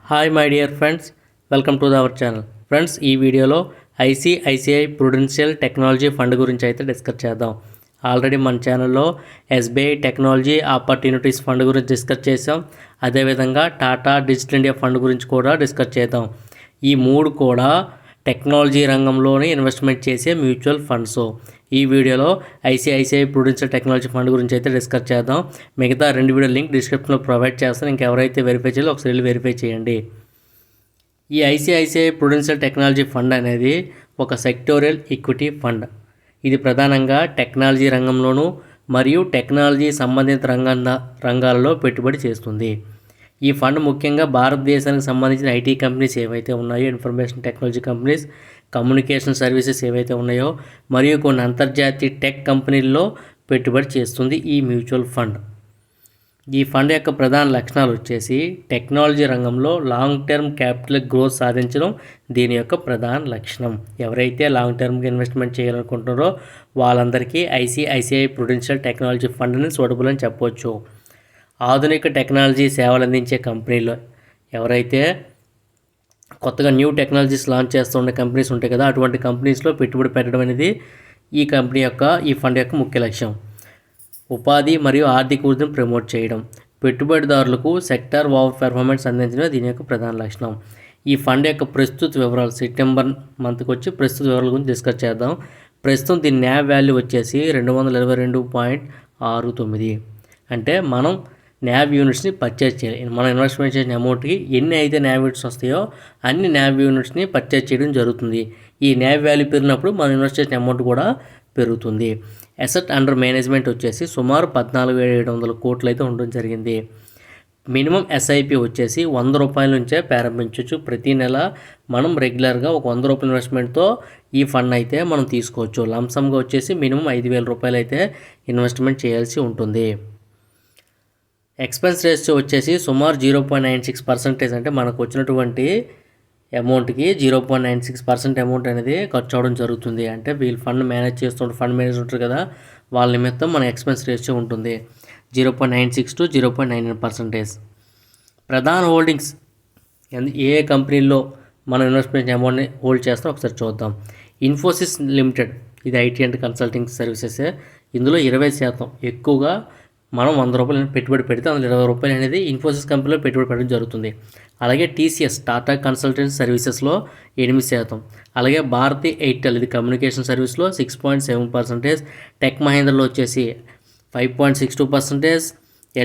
Hi my dear friends, welcome to our channel. Friends, ఈ వీడియోలో ICICI Prudential technology fund గురించి అయితే discuss చేద్దాం. ఆల్రెడీ మన ఛానల్లో ఎస్బీఐ టెక్నాలజీ ఆపర్చునిటీస్ ఫండ్ గురించి డిస్కస్ చేసాం. అదేవిధంగా టాటా డిజిటల్ ఇండియా ఫండ్ గురించి కూడా డిస్కస్ చేద్దాం. ఈ మూడు కూడా టెక్నాలజీ రంగంలోనే ఇన్వెస్ట్మెంట్ చేసే మ్యూచువల్ ఫండ్స్. ఈ వీడియోలో ఐసిఐసిఐ ప్రుడెన్షియల్ టెక్నాలజీ ఫండ్ గురించి అయితే డిస్కస్ చేద్దాం. మిగతా రెండు వీడియో లింక్ డిస్క్రిప్షన్లో ప్రొవైడ్ చేస్తాను. ఇంకెవరైతే వెరిఫై చేయాలో ఒకసారి వెళ్ళి వెరిఫై చేయండి. ఈ ఐసిఐసిఐ ప్రుడెన్షియల్ టెక్నాలజీ ఫండ్ అనేది ఒక సెక్టోరియల్ ఈక్విటీ ఫండ్. ఇది ప్రధానంగా టెక్నాలజీ రంగంలోనూ మరియు టెక్నాలజీ సంబంధిత రంగాలలో పెట్టుబడి చేస్తుంది. ఈ ఫండ్ ముఖ్యంగా భారతదేశానికి సంబంధించిన ఐటీ కంపెనీస్ ఏవైతే ఉన్నాయో, information technology companies, communication services ఏవైతే ఉన్నాయో మరియు కొన్ని అంతర్జాతీయ టెక్ కంపెనీల్లో పెట్టుబడి చేస్తుంది ఈ మ్యూచువల్ ఫండ్. ఈ ఫండ్ యొక్క ప్రధాన లక్షణాలు వచ్చేసి టెక్నాలజీ రంగంలో లాంగ్ టర్మ్ క్యాపిటల్ గ్రోత్ సాధించడం దీని యొక్క ప్రధాన లక్షణం. ఎవరైతే లాంగ్ టర్మ్కి ఇన్వెస్ట్మెంట్ చేయాలనుకుంటున్నారో వాళ్ళందరికీ ఐసిఐసిఐ ప్రుడెన్షియల్ టెక్నాలజీ ఫండ్ని సూటబుల్ అని చెప్పవచ్చు. ఆధునిక టెక్నాలజీ సేవలు అందించే కంపెనీలు, ఎవరైతే కొత్తగా న్యూ టెక్నాలజీస్ లాంచ్ చేస్తున్న కంపెనీస్ ఉంటాయి కదా, అటువంటి కంపెనీస్లో పెట్టుబడి పెట్టడం అనేది ఈ ఫండ్ యొక్క ముఖ్య లక్ష్యం. ఉపాధి మరియు ఆర్థిక వృద్ధిని ప్రమోట్ చేయడం, పెట్టుబడిదారులకు సెక్టార్ వావ్ పెర్ఫార్మెన్స్ అందించడం దీని యొక్క ప్రధాన లక్షణం. ఈ ఫండ్ యొక్క ప్రస్తుత వివరాలు సెప్టెంబర్ మంత్కి వచ్చి ప్రస్తుత వివరాల గురించి డిస్కస్ చేద్దాం. ప్రస్తుతం దీని న్యావ్ వాల్యూ వచ్చేసి 222.69. అంటే మనం న్యావ్ యూనిట్స్ని పర్చేజ్ చేయాలి. మనం ఇన్వెస్ట్మెంట్ చేసిన అమౌంట్కి ఎన్ని అయితే న్యావ్ యూనిట్స్ వస్తాయో అన్ని న్యావ్ యూనిట్స్ని పర్చేజ్ చేయడం జరుగుతుంది. ఈ న్యావ్ వాల్యూ పెరిగినప్పుడు మనం ఇన్వెస్ట్ చేసిన అమౌంట్ కూడా పెరుగుతుంది. అసెట్ అండర్ మేనేజ్మెంట్ వచ్చేసి సుమారు 14,700 కోట్లు అయితే ఉండడం జరిగింది. మినిమం ఎస్ఐపి వచ్చేసి ₹100 నుంచే ప్రారంభించవచ్చు. ప్రతి నెల మనం రెగ్యులర్గా ఒక ₹100 ఇన్వెస్ట్మెంట్తో ఈ ఫండ్ అయితే మనం తీసుకోవచ్చు. లంసమ్గా వచ్చేసి మినిమం ₹5,000 అయితే ఇన్వెస్ట్మెంట్ చేయాల్సి ఉంటుంది. ఎక్స్పెన్స్ రేషియో వచ్చేసి సుమారు 0.96%. అంటే మనకు వచ్చినటువంటి అమౌంట్కి 0.96% అమౌంట్ అనేది ఖర్చు అవడం జరుగుతుంది. అంటే వీళ్ళు ఫండ్ మేనేజ్ చేస్తుంటారు, ఫండ్ మేనేజర్ ఉంటారు కదా, వాళ్ళ నిమిత్తం మన ఎక్స్పెన్స్ రేషియో ఉంటుంది 0.96 to 0.99%. ప్రధాన హోల్డింగ్స్ ఏ కంపెనీల్లో మనం ఇన్వెస్ట్మెంట్ అమౌంట్ని హోల్డ్ చేస్తాం ఒకసారి చూద్దాం. ఇన్ఫోసిస్ లిమిటెడ్, ఇది ఐటీ అండ్ కన్సల్టింగ్ సర్వీసెస్. ఇందులో 20% ఎక్కువగా మనం ₹100 పెట్టుబడి పెడితే అందులో ₹20 అనేది ఇన్ఫోసిస్ కంపెనీలో పెట్టుబడి పెట్టడం జరుగుతుంది. అలాగే టీసీఎస్, టాటా కన్సల్టెన్సీ సర్వీసెస్లో 8%. అలాగే భారతీ ఎయిర్టెల్, ఇది కమ్యూనికేషన్ సర్వీస్లో 6.7%. టెక్ మహీంద్రలో వచ్చేసి 5.62%.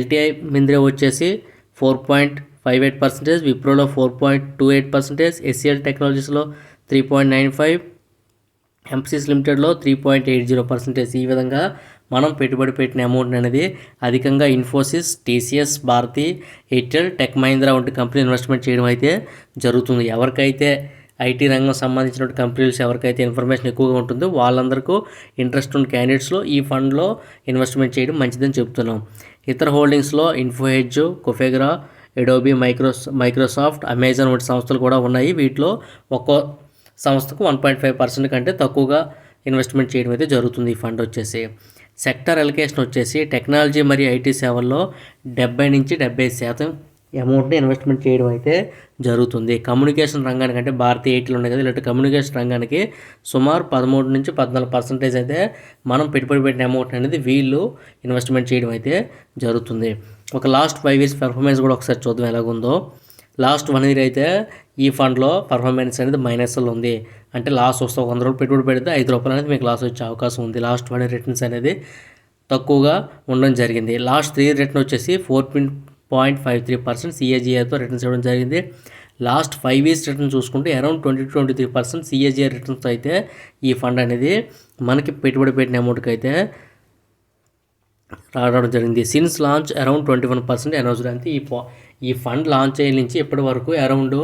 ఎల్టీఐ మింద్రే వచ్చేసి 4.58%. విప్రోలో 4.28%. ఎస్సీఎల్ టెక్నాలజీస్లో 3.95%. ఎంఫసిస్ లిమిటెడ్లో 3.80%. ఈ విధంగా మనం పెట్టుబడి పెట్టిన అమౌంట్ అనేది అధికంగా ఇన్ఫోసిస్, టీసీఎస్, భారతీ ఎయిర్టెల్, టెక్ మహీంద్రా వంటి కంపెనీ ఇన్వెస్ట్మెంట్ చేయడం అయితే జరుగుతుంది. ఎవరికైతే ఐటీ రంగం సంబంధించిన కంపెనీస్ ఎవరికైతే ఇన్ఫర్మేషన్ ఎక్కువగా ఉంటుందో వాళ్ళందరికీ ఇంట్రెస్ట్ ఉన్న క్యాండిడేట్స్లో ఈ ఫండ్లో ఇన్వెస్ట్మెంట్ చేయడం మంచిదని చెప్తున్నాం. ఇతర హోల్డింగ్స్లో ఇన్ఫోహెడ్జ్, కొఫెగ్రా, ఎడోబీ, మైక్రోసాఫ్ట్, అమెజాన్ వంటి సంస్థలు కూడా ఉన్నాయి. వీటిలో ఒక్కో సంస్థకు 1.5% కంటే తక్కువగా ఇన్వెస్ట్మెంట్ చేయడం అయితే జరుగుతుంది. ఈ ఫండ్ వచ్చేసి సెక్టర్ అలొకేషన్ వచ్చేసి టెక్నాలజీ మరియు ఐటీ సేవల్లో 70 నుంచి 75% అమౌంట్ని ఇన్వెస్ట్మెంట్ చేయడం అయితే జరుగుతుంది. కమ్యూనికేషన్ రంగానికి, అంటే భారతీయ ఎయిర్టెల్ ఉన్నాయి కదా, ఇలాంటి కమ్యూనికేషన్ రంగానికి సుమారు 13 నుంచి 14% అయితే మనం పెట్టుబడి పెట్టిన అమౌంట్ అనేది వీళ్ళు ఇన్వెస్ట్మెంట్ చేయడం అయితే జరుగుతుంది. ఒక లాస్ట్ 5 years పెర్ఫార్మెన్స్ కూడా ఒకసారి చూద్దాం ఎలాగుందో. లాస్ట్ 1 year అయితే ఈ ఫండ్లో పర్ఫార్మెన్స్ అనేది మైనస్లో ఉంది. అంటే లాస్ వస్తే ₹100 పెట్టుబడి పెడితే ₹5 అనేది మీకు లాస్ వచ్చే అవకాశం ఉంది. లాస్ట్ 1 year రిటర్న్స్ అనేది తక్కువగా ఉండడం జరిగింది. లాస్ట్ 3 year రిటర్న్ వచ్చేసి 14.53% సిఏజీఆర్తో రిటర్న్స్ ఇవ్వడం జరిగింది. లాస్ట్ 5 years రిటర్న్ చూసుకుంటే అరౌండ్ 20-23% సిఏజీఆర్ రిటర్న్స్తో అయితే ఈ ఫండ్ అనేది మనకి పెట్టుబడి పెట్టిన అమౌంట్కి అయితే రావడం జరిగింది. Since launch around 21% announced. అంతే ఈ ఫండ్ లాంచ్ అయిన నుంచి ఇప్పటి వరకు అరౌండ్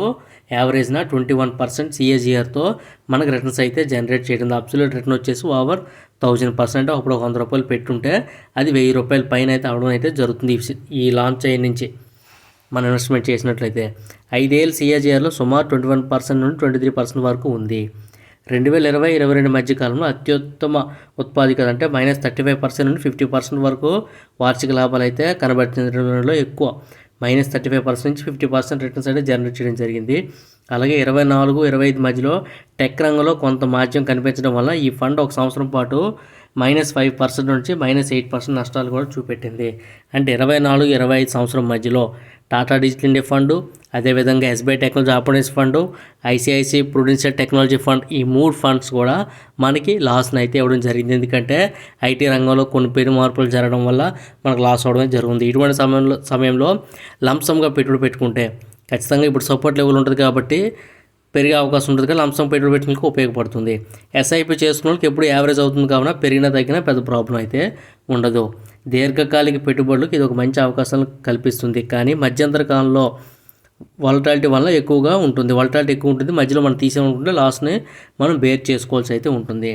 యావరేజ్న 21% సిఏజీఆర్తో మనకు రిటర్న్స్ అయితే జనరేట్ చేయడం. అబ్సల్యూట్ రిటర్న్ వచ్చేసి ఓవర్ 1000%. అప్పుడు ₹100 పెట్టుంటే అది ₹1000 పైన అయితే అవడం అయితే జరుగుతుంది. ఈ లాంచ్ అయిన నుంచి మనం ఇన్వెస్ట్మెంట్ చేసినట్లయితే 5 ఏళ్ళ సిఏజీఆర్లో సుమారు 21% నుండి 23% వరకు ఉంది. 2020-22 మధ్య కాలంలో అత్యుత్తమ ఉత్పాదకత అంటే -35% నుండి 50% వరకు వార్షిక లాభాలు అయితే కనబడుతుండడంలో ఎక్కువ -35% నుంచి 50% రిటర్న్స్ అయితే జనరేట్ చేయడం జరిగింది. అలాగే 24-25 మధ్యలో టెక్ రంగంలో కొంత మాధ్యం కనిపించడం వల్ల ఈ ఫండ్ ఒక సంవత్సరం పాటు -5% నుంచి -8% నష్టాలు కూడా చూపెట్టింది. అంటే 24-25 సంవత్సరం మధ్యలో టాటా డిజిటల్ ఇండియా ఫండు, అదేవిధంగా SBI technology opportunities fund, ICICI Prudential technology fund, ఈ 3 ఫండ్స్ కూడా మనకి లాస్ని అయితే ఇవ్వడం జరిగింది. ఎందుకంటే ఐటీ రంగంలో కొన్ని పెను మార్పులు జరగడం వల్ల మనకు లాస్ అవడమే జరుగుతుంది. ఇటువంటి సమయంలో లంసంగా పెట్టుబడి పెట్టుకుంటే ఖచ్చితంగా ఇప్పుడు సపోర్ట్ లెవెల్ ఉంటుంది కాబట్టి పెరిగే అవకాశం ఉంటుంది, కానీ లంసం పెట్టుబడి పెట్టడానికి ఉపయోగపడుతుంది. ఎస్ఐపి చేసుకున్న వాళ్ళకి ఎప్పుడు యావరేజ్ అవుతుంది కావున పెరిగినా తగ్గినా పెద్ద ప్రాబ్లం అయితే ఉండదు. దీర్ఘకాలిక పెట్టుబడులకు ఇది ఒక మంచి అవకాశాలను కల్పిస్తుంది. కానీ మధ్యంతర కాలంలో వాలటాలిటీ వల్ల ఎక్కువగా ఉంటుంది. వాలటాలిటీ ఎక్కువ ఉంటుంది, మధ్యలో మనం తీసేమనుకుంటే లాస్ని మనం బేర్ చేసుకోవాల్సి అయితే ఉంటుంది.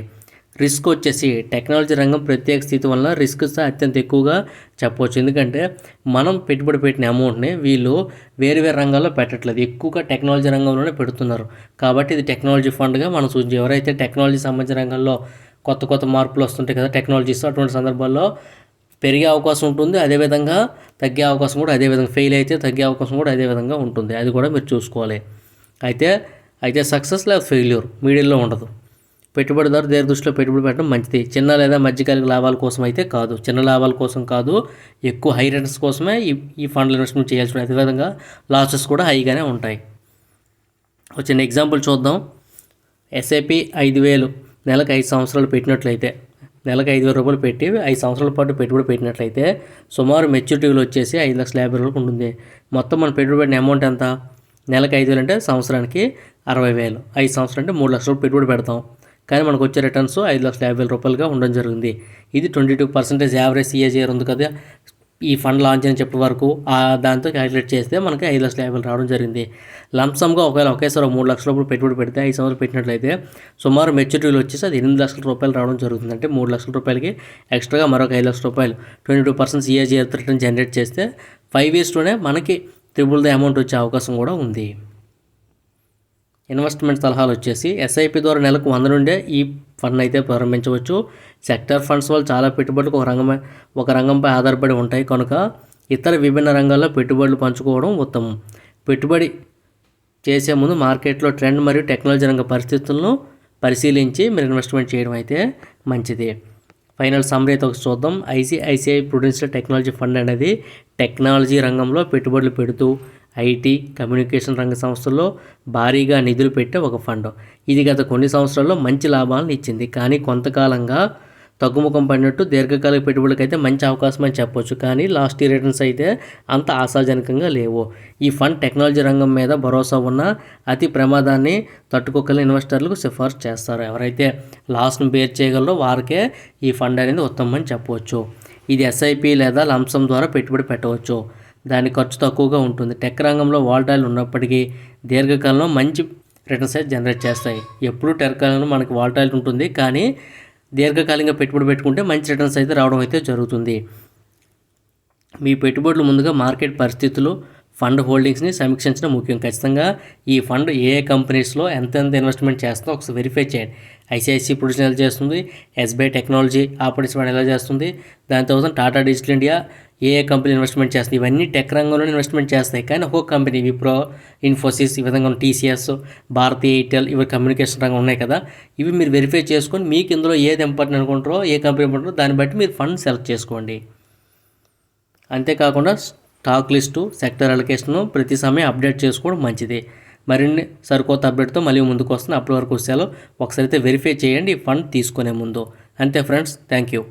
రిస్క్ వచ్చేసి టెక్నాలజీ రంగం ప్రత్యేక స్థితి వల్ల రిస్క్ అత్యంత ఎక్కువగా చెప్పవచ్చు. ఎందుకంటే మనం పెట్టుబడి పెట్టిన అమౌంట్ని వీళ్ళు వేరు రంగాల్లో పెట్టట్లేదు, ఎక్కువగా టెక్నాలజీ రంగంలోనే పెడుతున్నారు. కాబట్టి ఇది టెక్నాలజీ ఫండ్గా మనం సూచించి, ఎవరైతే టెక్నాలజీ సంబంధించిన రంగంలో కొత్త మార్పులు వస్తుంటాయి కదా టెక్నాలజీస్, అటువంటి సందర్భాల్లో పెరిగే అవకాశం ఉంటుంది, అదేవిధంగా తగ్గే అవకాశం కూడా, అదేవిధంగా ఫెయిల్ అయితే తగ్గే అవకాశం కూడా అదేవిధంగా ఉంటుంది. అది కూడా మీరు చూసుకోవాలి. అయితే సక్సెస్ లేదా ఫెయిల్యూర్ మీడియంలో ఉండదు. పెట్టుబడిదారు దేని దృష్టిలో పెట్టుబడి పెట్టడం మంచిది. చిన్న లేదా మధ్యకాలిక లాభాల కోసం అయితే కాదు, చిన్న లాభాల కోసం కాదు, ఎక్కువ హై రిటర్న్స్ కోసమే ఈ ఫండ్లు ఇన్వెస్ట్మెంట్ చేయాల్సి ఉంటుంది. అదేవిధంగా లాసెస్ కూడా హైగానే ఉంటాయి. చిన్న ఎగ్జాంపుల్ చూద్దాం. ఎస్ఐపి 5,000 నెలకు 5 సంవత్సరాలు పెట్టినట్లయితే, నెలకు 5,000 రూపాయలు పెట్టి 5 సంవత్సరాల పాటు పెట్టుబడి పెట్టినట్లయితే సుమారు మెచ్యూరిటీలు వచ్చేసి 5,50,000 వరకు ఉంటుంది. మొత్తం మనం పెట్టుబడి పెట్టిన అమౌంట్ ఎంత? నెలకు 5,000 అంటే సంవత్సరానికి 60,000. 5 సంవత్సరాలు అంటే 3 లక్షల పెట్టుబడి పెడతాం, కానీ మనకు వచ్చే రిటర్న్స్ 5,50,000 రూపాయలుగా ఉండడం జరిగింది. ఇది 22% యావరేజ్ సిఏజీఆర్ ఉంది కదా ఈ ఫండ్ లాంచ్ అని చెప్పే వరకు, దాంతో క్యాలిక్యులేట్ చేస్తే మనకి 5,50,000 రావడం జరిగింది. లంసమ్గా ఒకేసారి 3 లక్షల రూపాయలు పెట్టుబడి పెడితే 5 సంవత్సరాలు పెట్టినట్లయితే సుమారు మెచ్యూరిటీలు వచ్చేసి అది 8 లక్షల రూపాయలు రావడం జరుగుతుంది. అంటే 3 లక్షల రూపాయలకి ఎక్స్ట్రాగా మరొక 5 లక్షల రూపాయలు 22% సిఏజీఆర్ రిటర్న్ జనరేట్ చేస్తే 5 yearsలోనే మనకి ట్రిపుల్ ద అమౌంట్ వచ్చే అవకాశం కూడా ఉంది. ఇన్వెస్ట్మెంట్ సలహాలు వచ్చేసి ఎస్ఐపి ద్వారా నెలకు 100 నుండే ఈ ఫండ్ అయితే ప్రారంభించవచ్చు. సెక్టర్ ఫండ్స్ వాళ్ళు చాలా పెట్టుబడులకు ఒక రంగంపై ఆధారపడి ఉంటాయి కనుక ఇతర విభిన్న రంగాల్లో పెట్టుబడులు పంచుకోవడం ఉత్తమం. పెట్టుబడి చేసే ముందు మార్కెట్లో ట్రెండ్ మరియు టెక్నాలజీ రంగ పరిస్థితులను పరిశీలించి మీరు ఇన్వెస్ట్మెంట్ చేయడం అయితే మంచిది. ఫైనల్ సమ్మరీ అయితే ఒక చూద్దాం. ఐసిఐసిఐ ప్రుడెన్షియల్ టెక్నాలజీ ఫండ్ అనేది టెక్నాలజీ రంగంలో పెట్టుబడులు పెడుతూ ఐటీ, కమ్యూనికేషన్ రంగ సంస్థల్లో భారీగా నిధులు పెట్టే ఒక ఫండ్. ఇది గత కొన్ని సంవత్సరాల్లో మంచి లాభాలను ఇచ్చింది, కానీ కొంతకాలంగా తగ్గుముఖం పడినట్టు దీర్ఘకాలిక పెట్టుబడులకు అయితే మంచి అవకాశం అని చెప్పొచ్చు. కానీ లాస్ట్ ఇయర్ రిటర్న్స్ అయితే అంత ఆశాజనకంగా లేవు. ఈ ఫండ్ టెక్నాలజీ రంగం మీద భరోసా ఉన్న అతి ప్రమాదాన్ని తట్టుకోగలిగిన ఇన్వెస్టర్లకు సిఫార్సు చేస్తారు. ఎవరైతే లాస్ను బేర్ చేయగలరో వారికే ఈ ఫండ్ అనేది ఉత్తమం అని చెప్పవచ్చు. ఇది ఎస్ఐపి లేదా లంసం ద్వారా పెట్టుబడి పెట్టవచ్చు. దాని ఖర్చు తక్కువగా ఉంటుంది. టెక్ రంగంలో వాలటైల్ ఉన్నప్పటికీ దీర్ఘకాలంలో మంచి రిటర్న్స్ అయితే జనరేట్ చేస్తాయి. ఎప్పుడు టెక్ రంగంలో మనకి వాలటైల్ ఉంటుంది, కానీ దీర్ఘకాలికంగా పెట్టుబడి పెట్టుకుంటే మంచి రిటర్న్స్ అయితే రావడం అయితే జరుగుతుంది. మీ పెట్టుబడులు ముందుగా మార్కెట్ పరిస్థితులు, ఫండ్ హోల్డింగ్స్ని సమీక్షించడం ముఖ్యం. ఖచ్చితంగా ఈ ఫండ్ ఏ కంపెనీస్లో ఎంత ఇన్వెస్ట్మెంట్ చేస్తుందో ఒకసారి వెరిఫై చేయండి. ఐసిఐసిఐ ప్రుడెన్షియల్ ఎలా చేస్తుంది, ఎస్బీఐ టెక్నాలజీ ఆపర్చునిటీస్ ఫండ్ ఎలా చేస్తుంది, దాని తర్వాత టాటా డిజిటల్ ఇండియా ఏ కంపెనీ ఇన్వెస్ట్మెంట్ చేస్తుంది. ఇవన్నీ టెక్ రంగంలో ఇన్వెస్ట్మెంట్ చేస్తాయి, కానీ ఒక్కొక్క కంపెనీ విప్రో, ఇన్ఫోసిస్, ఈ విధంగా టీసీఎస్, భారతీ ఎయిర్టెల్, ఇవి కమ్యూనికేషన్ రంగం ఉన్నాయి కదా, ఇవి మీరు వెరిఫై చేసుకొని మీకు ఇందులో ఏది ఇంపార్టెంట్ అనుకుంటారో, ఏ కంపెనీ ఇంపార్టెంటో దాన్ని బట్టి మీరు ఫండ్ సెలెక్ట్ చేసుకోండి. అంతేకాకుండా స్టాక్ లిస్టు, సెక్టర్ అలొకేషను ప్రతి సమయం అప్డేట్ చేసుకోవడం మంచిది. మరిన్ని సరికొత్త అప్డేట్తో మళ్ళీ ముందుకు వస్తుంది. అప్పటి వరకు సెలవు. ఒకసారి అయితే వెరిఫై చేయండి ఫండ్ తీసుకునే ముందు. అంతే ఫ్రెండ్స్, థ్యాంక్ యూ.